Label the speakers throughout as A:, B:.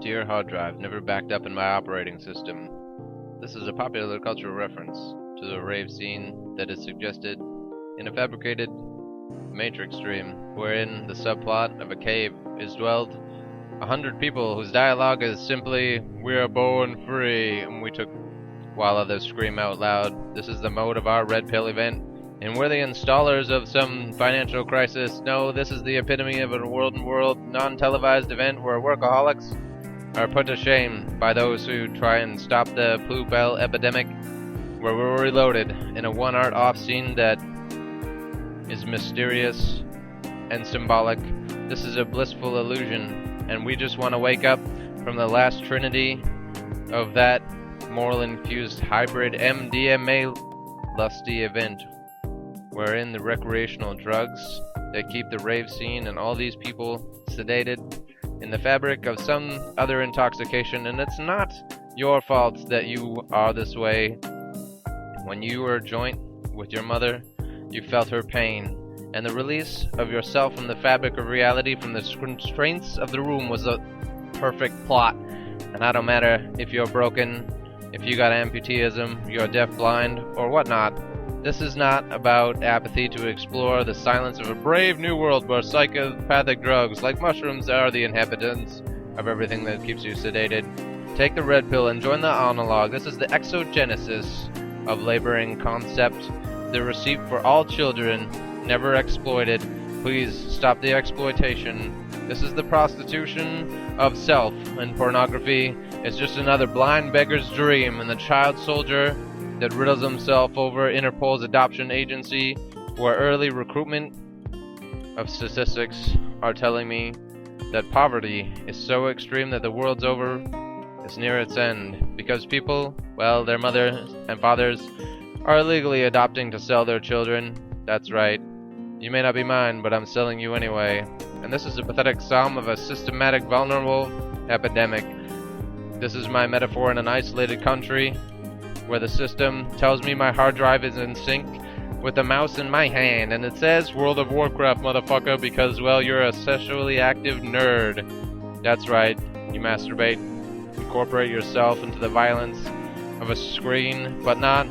A: to your hard drive, never backed up in my operating system. This is a popular cultural reference to the rave scene that is suggested in a fabricated Matrix dream, wherein the subplot of a cave is dwelled 100 people whose dialogue is simply, "We are born free," and we took, while others scream out loud. This is the mode of our red pill event, and we're the installers of some financial crisis. No, this is the epitome of a world-in-world, non-televised event where workaholics are put to shame by those who try and stop the Blue Bell epidemic, where we're reloaded in a one-art off scene that is mysterious and symbolic. This is a blissful illusion, and we just want to wake up from the last trinity of that moral-infused hybrid MDMA lusty event, wherein the recreational drugs that keep the rave scene and all these people sedated in the fabric of some other intoxication, and it's not your fault that you are this way. When you were joint with your mother, you felt her pain, and the release of yourself from the fabric of reality, from the constraints of the room, was a perfect plot. And I don't matter if you're broken, if you got amputeeism, you're deaf-blind, or whatnot. This is not about apathy to explore the silence of a brave new world where psychopathic drugs like mushrooms are the inhabitants of everything that keeps you sedated. Take the red pill and join the analog. This is the exogenesis of laboring concept, the receipt for all children, never exploited. Please stop the exploitation. This is the prostitution of self, and pornography is just another blind beggar's dream, and the child soldier that riddles himself over Interpol's adoption agency, where early recruitment of statistics are telling me that poverty is so extreme that the world's over is near its end, because people, well, their mothers and fathers are illegally adopting to sell their children. That's right. You may not be mine, but I'm selling you anyway. And this is a pathetic psalm of a systematic, vulnerable epidemic. This is my metaphor in an isolated country where the system tells me my hard drive is in sync with the mouse in my hand, and it says World of Warcraft, motherfucker, because, well, you're a sexually active nerd. That's right. You masturbate, incorporate yourself into the violence of a screen, but not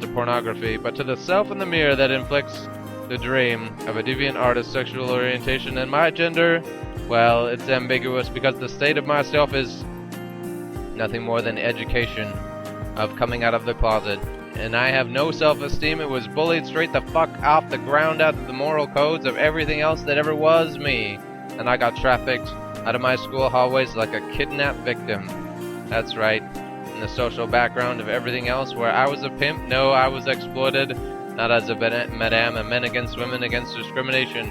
A: to pornography, but to the self in the mirror that inflicts the dream of a deviant artist's sexual orientation. And my gender, well, it's ambiguous, because the state of myself is nothing more than education of coming out of the closet. And I have no self-esteem. It was bullied straight the fuck off the ground out of the moral codes of everything else that ever was me. And I got trafficked out of my school hallways like a kidnapped victim. That's right. In the social background of everything else, where I was a pimp, no, I was exploited, not as a madame, a men against women against discrimination.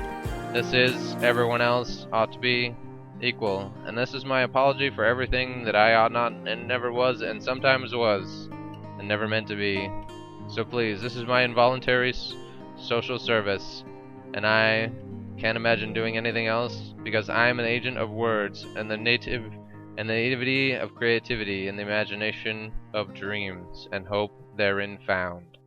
A: This is, everyone else ought to be equal, and this is my apology for everything that I ought not and never was, and sometimes was, and never meant to be. So please, this is my involuntary social service, and I can't imagine doing anything else, because I am an agent of words, and the nativity of creativity, and the imagination of dreams, and hope therein found.